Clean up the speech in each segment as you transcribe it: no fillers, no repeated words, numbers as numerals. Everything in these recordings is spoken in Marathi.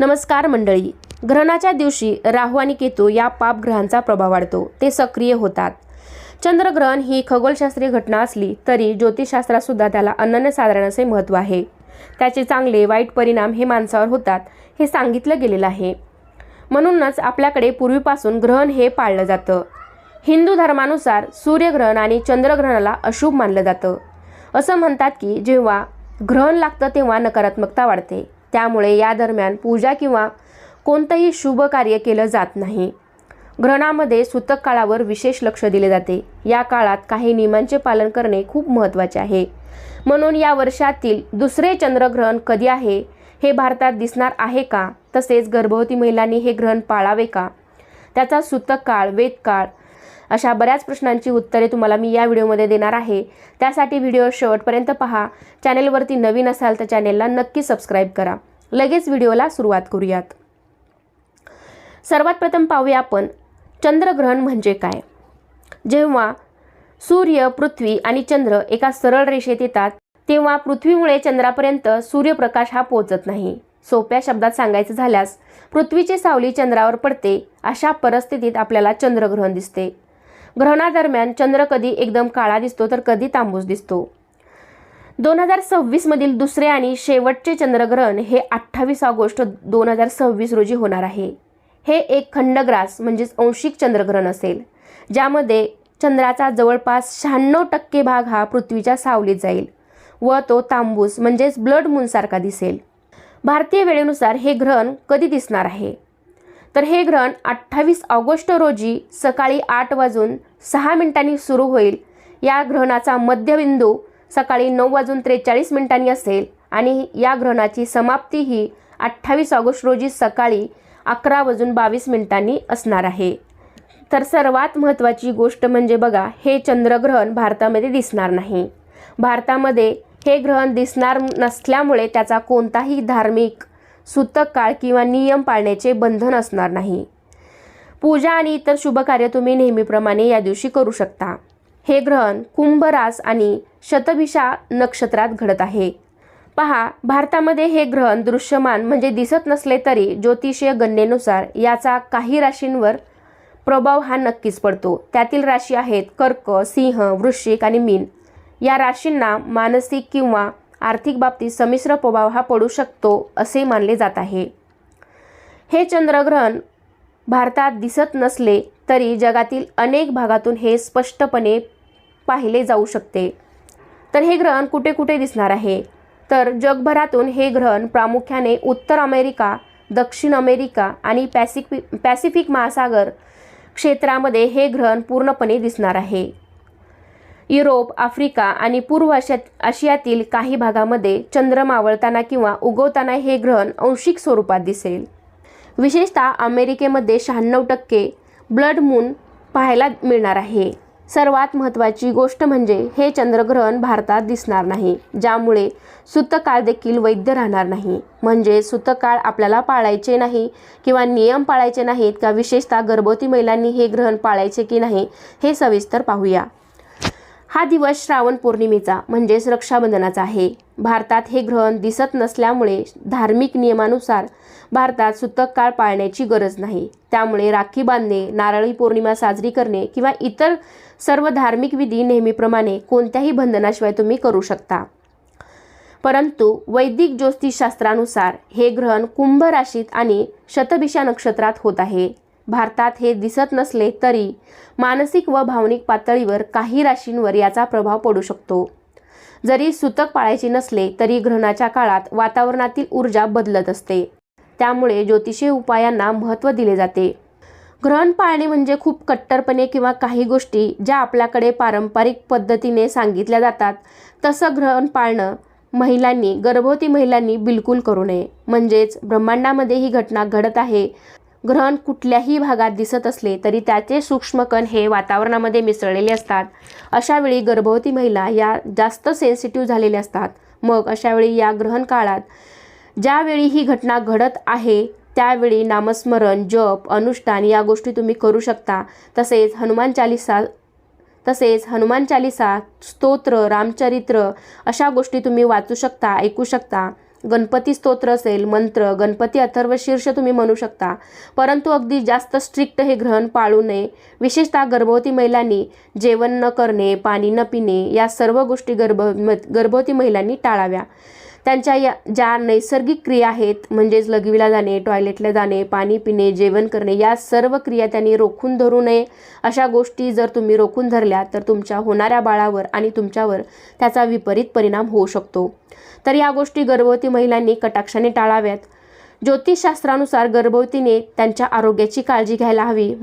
नमस्कार मंडळी. ग्रहणाच्या दिवशी राहू आणि केतू या पापग्रहांचा प्रभाव वाढतो, ते सक्रिय होतात. चंद्रग्रहण ही खगोलशास्त्रीय घटना असली तरी ज्योतिषशास्त्रात सुद्धा त्याला अनन्यसाधारण असे महत्त्व आहे. त्याचे चांगले वाईट परिणाम हे माणसावर होतात हे सांगितलं गेलेलं आहे. म्हणूनच आपल्याकडे पूर्वीपासून ग्रहण हे पाळलं जातं. हिंदू धर्मानुसार सूर्यग्रहण आणि चंद्रग्रहणाला अशुभ मानलं जातं. असं म्हणतात की जेव्हा ग्रहण लागतं तेव्हा नकारात्मकता वाढते. त्यामुळे या दरम्यान पूजा किंवा कोणतंही शुभ कार्य केलं जात नाही. ग्रहणामध्ये सूतक काळावर विशेष लक्ष दिले जाते. या काळात काही नियमांचे पालन करणे खूप महत्त्वाचे आहे. म्हणून या वर्षातील दुसरे चंद्रग्रहण कधी आहे, हे भारतात दिसणार आहे का, तसेच गर्भवती महिलांनी हे ग्रहण पाळावे का, त्याचा सूतक काळ, वेद काळ, अशा बऱ्याच प्रश्नांची उत्तरे तुम्हाला मी या व्हिडिओमध्ये देणार आहे. त्यासाठी व्हिडिओ शेवटपर्यंत पहा. चॅनेलवरती नवीन असाल तर चॅनेलला नक्की सबस्क्राईब करा. लगेच व्हिडिओला सुरुवात करूयात. सर्वात प्रथम पाहूया आपण चंद्रग्रहण म्हणजे काय. जेव्हा सूर्य, पृथ्वी आणि चंद्र एका सरळ रेषेत येतात तेव्हा पृथ्वीमुळे चंद्रापर्यंत सूर्यप्रकाश हा पोहोचत नाही. सोप्या शब्दात सांगायचं झाल्यास पृथ्वीची सावली चंद्रावर पडते. अशा परिस्थितीत आपल्याला चंद्रग्रहण दिसते. ग्रहणादरम्यान चंद्र कधी एकदम काळा दिसतो तर कधी तांबूस दिसतो. 2026 मधील दुसरे आणि शेवटचे चंद्रग्रहण हे 28 ऑगस्ट 2026 रोजी होणार आहे. हे एक खंडग्रास म्हणजेच अंशिक चंद्रग्रहण असेल, ज्यामध्ये चंद्राचा जवळपास 96% भाग हा पृथ्वीच्या सावलीत जाईल व तो तांबूस म्हणजेच ब्लड मून सारखा दिसेल. भारतीय वेळेनुसार हे ग्रहण कधी दिसणार आहे तर हे ग्रहण 28 ऑगस्ट रोजी सकाळी 8:06 सुरू होईल. या ग्रहणाचा मध्यबिंदू सकाळी 9:43 असेल आणि या ग्रहणाची समाप्ती ही 28 ऑगस्ट रोजी सकाळी 11:22 असणार आहे. तर सर्वात महत्त्वाची गोष्ट म्हणजे बघा, हे चंद्रग्रहण भारतामध्ये दिसणार नाही. भारतामध्ये हे ग्रहण दिसणार नसल्यामुळे त्याचा कोणताही धार्मिक, सूतक काळ किंवा नियम पाळण्याचे बंधन असणार नाही. पूजा आणि इतर शुभकार्य तुम्ही नेहमीप्रमाणे या दिवशी करू शकता. हे ग्रहण कुंभ रास आणि शतभिषा नक्षत्रात घडत आहे. पहा, भारतामध्ये हे ग्रहण दृश्यमान म्हणजे दिसत नसले तरी ज्योतिषीय गणनेनुसार याचा काही राशींवर प्रभाव हा नक्कीच पडतो. त्यातील राशी आहेत कर्क, सिंह, वृश्चिक आणि मीन. या राशींना मानसिक किंवा आर्थिक बाबतीत संमिश्र प्रभाव हा पडू शकतो असे मानले जात आहे. हे चंद्रग्रहण भारतात दिसत नसले तरी जगातील अनेक भागातून हे स्पष्टपणे पाहिले जाऊ शकते. तर हे ग्रहण कुठे कुठे दिसणार आहे तर जगभरातून हे ग्रहण प्रामुख्याने उत्तर अमेरिका, दक्षिण अमेरिका आणि पॅसिफिक महासागर क्षेत्रामध्ये हे ग्रहण पूर्णपणे दिसणार आहे. युरोप, आफ्रिका आणि पूर्व आशियातील काही भागामध्ये चंद्र मावळताना किंवा उगवताना हे ग्रहण अंशिक स्वरूपात दिसेल. विशेषतः अमेरिकेमध्ये 96% ब्लड मून पाहायला मिळणार आहे. सर्वात महत्त्वाची गोष्ट म्हणजे हे चंद्रग्रहण भारतात दिसणार नाही, ज्यामुळे सूतक काळ देखील वैध राहणार नाही. म्हणजे सूतक काळ आपल्याला पाळायचे नाही किंवा नियम पाळायचे नाहीत का, विशेषतः गर्भवती महिलांनी हे ग्रहण पाळायचे की नाही हे सविस्तर पाहूया. हा दिवस श्रावण पौर्णिमेचा म्हणजेच रक्षाबंधनाचा आहे. भारतात हे ग्रहण दिसत नसल्यामुळे धार्मिक नियमानुसार भारतात सूतक काळ पाळण्याची गरज नाही. त्यामुळे राखी बांधणे, नारळी पौर्णिमा साजरी करणे किंवा इतर सर्व धार्मिक विधी नेहमीप्रमाणे कोणत्याही बंधनाशिवाय तुम्ही करू शकता. परंतु वैदिक ज्योतिषशास्त्रानुसार हे ग्रहण कुंभ राशीत आणि शतभिषा नक्षत्रात होत आहे. भारतात हे दिसत नसले तरी मानसिक व भावनिक पातळीवर काही राशींवर याचा प्रभाव पडू शकतो. जरी सूतक पाळायचे नसले तरी ग्रहणाच्या काळात वातावरणातील ऊर्जा बदलत असते. त्यामुळे ज्योतिषीय उपायांना महत्त्व दिले जाते. ग्रहण पाळणे म्हणजे खूप कट्टरपणे किंवा काही गोष्टी ज्या आपल्याकडे पारंपरिक पद्धतीने सांगितल्या जातात तसं ग्रहण पाळणं गर्भवती महिलांनी बिलकुल करू नये. म्हणजेच ब्रह्मांडामध्ये ही घटना घडत आहे. ग्रहण कुठल्याही भागात दिसत असले तरी त्याचे सूक्ष्मकण हे वातावरणामध्ये मिसळलेले असतात. अशावेळी गर्भवती महिला या जास्त सेन्सिटिव्ह झालेल्या असतात. मग अशावेळी या ग्रहण काळात ज्यावेळी ही घटना घडत आहे त्यावेळी नामस्मरण, जप, अनुष्ठान या गोष्टी तुम्ही करू शकता. तसेच हनुमान चालिसा, स्तोत्र, रामचरित्र अशा गोष्टी तुम्ही वाचू शकता, ऐकू शकता. गणपती स्तोत्र असेल, मंत्र, गणपती अथर्व शीर्ष तुम्ही म्हणू शकता, परंतु अगदी जास्त स्ट्रिक्ट हे ग्रहण पाळू नये. विशेषतः गर्भवती महिलांनी जेवण न करणे, पाणी न पिणे या सर्व गोष्टी गर्भवती महिलांनी टाळाव्या. त्यांच्या ज्या नैसर्गिक क्रिया आहेत, म्हणजेच लघवीला जाणे, टॉयलेटला जाणे, पाणी पिणे, जेवण करणे, या सर्व क्रिया त्यांनी रोखून धरू नये. अशा गोष्टी जर तुम्ही रोखून धरल्या तर तुमच्या होणाऱ्या बाळावर आणि तुमच्यावर त्याचा विपरीत परिणाम होऊ शकतो. तर या गोष्टी गर्भवती महिलांनी कटाक्षाने टाळाव्यात. ज्योतिषशास्त्रानुसार गर्भवतीने त्यांच्या आरोग्याची काळजी घ्यायला हवी.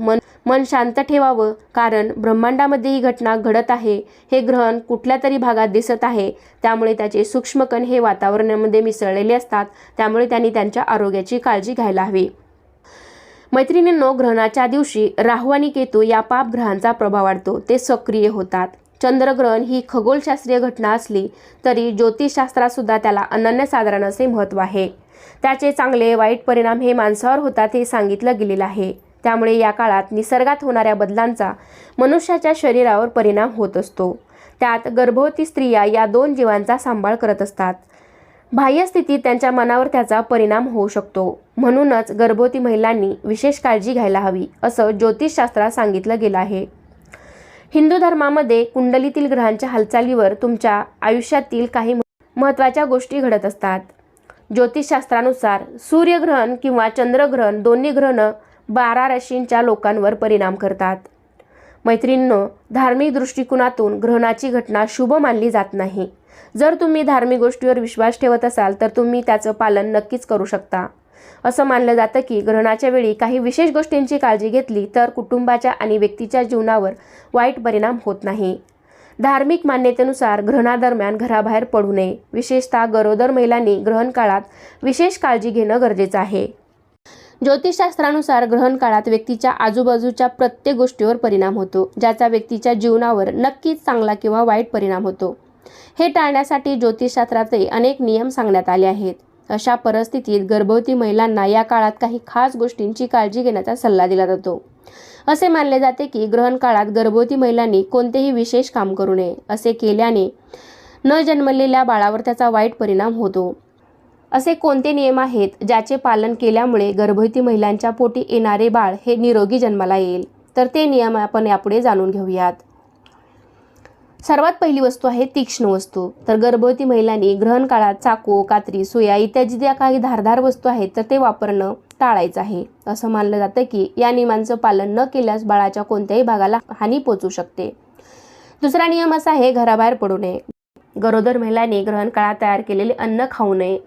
मन शांत ठेवावं, कारण ब्रह्मांडामध्ये ही घटना घडत आहे. हे ग्रहण कुठल्या तरी भागात दिसत आहे, त्यामुळे त्याचे सूक्ष्मकण हे वातावरणामध्ये मिसळलेले असतात. त्यामुळे त्यांनी त्यांच्या आरोग्याची काळजी घ्यायला हवी. मैत्रिणींनो, ग्रहणाच्या दिवशी राहू आणि केतू या पाप ग्रहांचा प्रभाव वाढतो. ते सक्रिय होतात. चंद्रग्रहण ही खगोलशास्त्रीय घटना असली तरी ज्योतिषशास्त्रात सुद्धा त्याला अनन्यसाधारण असे महत्त्व आहे. त्याचे चांगले वाईट परिणाम हे माणसावर होतात हे सांगितलं गेलेलं आहे. त्यामुळे या काळात निसर्गात होणाऱ्या बदलांचा मनुष्याच्या शरीरावर परिणाम होत असतो. त्यात गर्भवती स्त्रिया या 2 जीवांचा सांभाळ करत असतात. बाह्य स्थितीत त्यांच्या मनावर त्याचा परिणाम होऊ शकतो. म्हणूनच गर्भवती महिलांनी विशेष काळजी घ्यायला हवी, असं ज्योतिषशास्त्रात सांगितलं गेलं आहे. हिंदू धर्मामध्ये कुंडलीतील ग्रहांच्या हालचालीवर तुमच्या आयुष्यातील काही महत्त्वाच्या गोष्टी घडत असतात. ज्योतिषशास्त्रानुसार सूर्यग्रहण किंवा चंद्रग्रहण दोन्ही ग्रहणं 12 राशींच्या लोकांवर परिणाम करतात. मैत्रिणींनो, धार्मिक दृष्टिकोनातून ग्रहणाची घटना शुभ मानली जात नाही. जर तुम्ही धार्मिक गोष्टीवर विश्वास ठेवत असाल तर तुम्ही त्याचं पालन नक्कीच करू शकता. असं मानलं जातं की ग्रहणाच्या वेळी काही विशेष गोष्टींची काळजी घेतली तर कुटुंबाच्या आणि व्यक्तीच्या जीवनावर वाईट परिणाम होत नाही. धार्मिक मान्यतेनुसार ग्रहणादरम्यान घराबाहेर पडू नये. विशेषतः गरोदर महिलांनी ग्रहण काळात विशेष काळजी घेणं गरजेचं आहे. ज्योतिषशास्त्रानुसार ग्रहण काळात व्यक्तीच्या आजूबाजूच्या प्रत्येक गोष्टीवर परिणाम होतो, ज्याचा व्यक्तीच्या जीवनावर नक्कीच चांगला किंवा वाईट परिणाम होतो. हे टाळण्यासाठी ज्योतिषशास्त्राचे अनेक नियम सांगण्यात आले आहेत. अशा परिस्थितीत गर्भवती महिलांना या काळात काही खास गोष्टींची काळजी घेण्याचा सल्ला दिला जातो. असे मानले जाते की ग्रहण काळात गर्भवती महिलांनी कोणतेही विशेष काम करू नये. असे केल्याने न जन्मलेल्या बाळावर त्याचा वाईट परिणाम होतो. असे कोणते नियम आहेत ज्याचे पालन केल्यामुळे गर्भवती महिलांच्या पोटी येणारे बाळ हे निरोगी जन्माला येईल? तर ते नियम आपण यापुढे जाणून घेऊयात. सर्वात पहिली वस्तू आहे तीक्ष्ण वस्तू. तर गर्भवती महिलांनी ग्रहण काळात चाकू, कात्री, सुया इत्यादी ज्या काही धारदार वस्तू आहेत तर ते वापरणं टाळायचं आहे. असं मानलं जातं की या नियमांचं पालन न केल्यास बाळाच्या कोणत्याही भागाला हानी पोचू शकते. दुसरा नियम असा आहे घराबाहेर पडू नये. गरोदर महिलांनी ग्रहण काळात तयार केलेले अन्न खाऊ नये.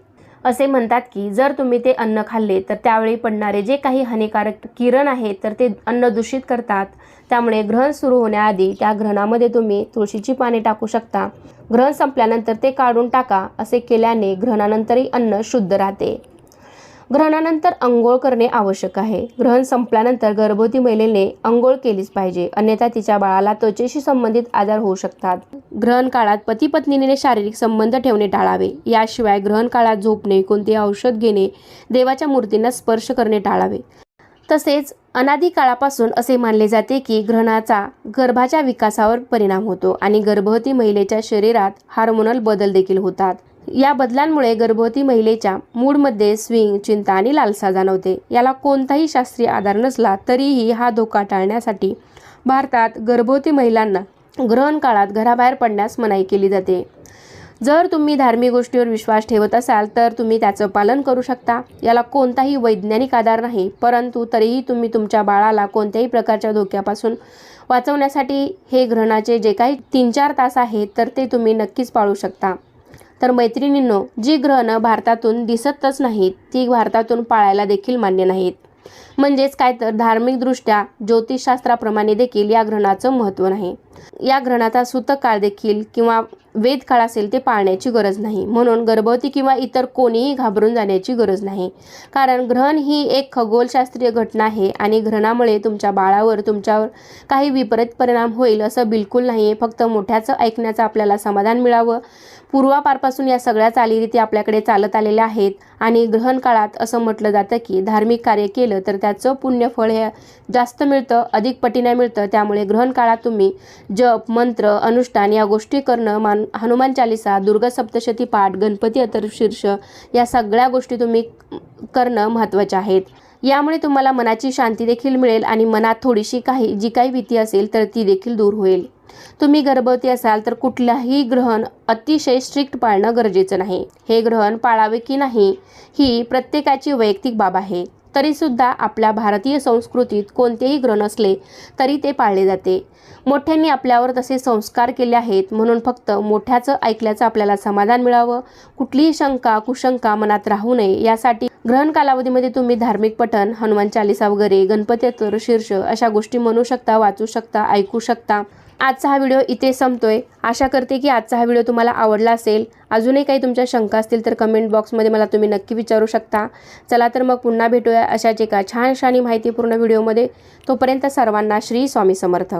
असे म्हणतात की जर तुम्ही ते अन्न खाल्ले तर त्यावेळी पडणारे जे काही हानिकारक किरण आहेत तर ते अन्न दूषित करतात. त्यामुळे ग्रहण सुरू होण्याआधी त्या ग्रहणामध्ये तुम्ही तुळशीची पाने टाकू शकता. ग्रहण संपल्यानंतर ते काढून टाका. असे केल्याने ग्रहणानंतरही अन्न शुद्ध राहते. ग्रहणानंतर अंघोळ करणे आवश्यक आहे. ग्रहण संपल्यानंतर गर्भवती महिलेने अंघोळ केलीच पाहिजे, अन्यथा तिच्या बाळाला त्वचेशी संबंधित आजार होऊ शकतात. ग्रहण काळात पती पत्नीने शारीरिक संबंध ठेवणे टाळावे. याशिवाय ग्रहण काळात झोपणे, कोणते औषध घेणे, देवाच्या मूर्तींना स्पर्श करणे टाळावे. तसेच अनादी काळापासून असे मानले जाते की ग्रहणाचा गर्भाच्या विकासावर परिणाम होतो आणि गर्भवती महिलेच्या शरीरात हार्मोनल बदल देखील होतात. या बदलांमुळे गर्भवती महिलेच्या मूडमध्ये स्विंग, चिंता आणि लालसा जाणवते. याला कोणताही शास्त्रीय आधार नसला तरीही हा धोका टाळण्यासाठी भारतात गर्भवती महिलांना ग्रहण काळात घराबाहेर पडण्यास मनाई केली जाते. जर तुम्ही धार्मिक गोष्टीवर विश्वास ठेवत असाल तर तुम्ही त्याचं पालन करू शकता. याला कोणताही वैज्ञानिक आधार नाही, परंतु तरीही तुम्ही तुमच्या बाळाला कोणत्याही प्रकारच्या धोक्यापासून वाचवण्यासाठी हे ग्रहणाचे जे काही 3-4 तास आहेत तर ते तुम्ही नक्कीच पाळू शकता. तर मैत्रिणींनो, जी ग्रहणं भारतातून दिसतच नाहीत ती भारतातून पाळायला देखील मान्य नाहीत. म्हणजेच काय तर धार्मिकदृष्ट्या ज्योतिषशास्त्राप्रमाणे देखील या ग्रहणाचं महत्त्व नाही. या ग्रहणाचा सूतक काळ देखील किंवा वेद काळ असेल ते पाळण्याची गरज नाही. म्हणून गर्भवती किंवा इतर कोणीही घाबरून जाण्याची गरज नाही, कारण ग्रहण ही एक खगोलशास्त्रीय घटना आहे आणि ग्रहणामुळे तुमच्या बाळावर तुमच्यावर काही विपरीत परिणाम होईल असं बिलकुल नाही आहे. फक्त मोठ्याचं ऐकण्याचं आपल्याला समाधान मिळावं. पूर्वापारपासून या सगळ्या चालीरीती आपल्याकडे चालत आलेल्या आहेत आणि ग्रहण काळात असं म्हटलं जातं की धार्मिक कार्य केलं तर त्याचं पुण्यफळ हे जास्त मिळतं, अधिक पटीने मिळतं. त्यामुळे ग्रहण काळात तुम्ही जप, मंत्र, अनुष्ठान या गोष्टी करणं हनुमान चालिसा, दुर्गा सप्तशती पाठ, गणपती अथर्वशीर्ष या सगळ्या गोष्टी तुम्ही करणं महत्त्वाच्या आहेत. यामुळे तुम्हाला मनाची शांती देखील मिळेल आणि मनात थोडीशी जी काही भीती असेल तर ती देखील दूर होईल. तुम्ही गर्भवती असाल तर कुठल्याही ग्रहण अतिशय स्ट्रिक्ट पाळणं गरजेचं नाही. हे ग्रहण पाळावे की नाही ही प्रत्येकाची वैयक्तिक बाब आहे. तरीसुद्धा आपल्या भारतीय संस्कृतीत कोणतेही ग्रहण असले तरी ते पाळले जाते. मोठ्यांनी आपल्यावर तसे संस्कार केले आहेत म्हणून फक्त मोठ्याचं ऐकल्याचं आपल्याला समाधान मिळावं, कुठलीही शंका कुशंका मनात राहू नये यासाठी ग्रहण कालावधीमध्ये तुम्ही धार्मिक पठण, हनुमान चालिसा वगैरे, गणपती अथर्वशीर्ष अशा गोष्टी म्हणू शकता, वाचू शकता, ऐकू शकता. आजचा हा व्हिडिओ इथे संपतोय. आशा करते की आजचा हा व्हिडिओ तुम्हाला आवडला असेल. अजूनही काही तुमच्या शंका असतील तर कमेंट बॉक्समध्ये मला तुम्ही नक्की विचारू शकता. चला तर मग पुन्हा भेटूया अशाच एका छानशा आणि माहितीपूर्ण व्हिडिओमध्ये. तोपर्यंत सर्वांना श्री स्वामी समर्थ.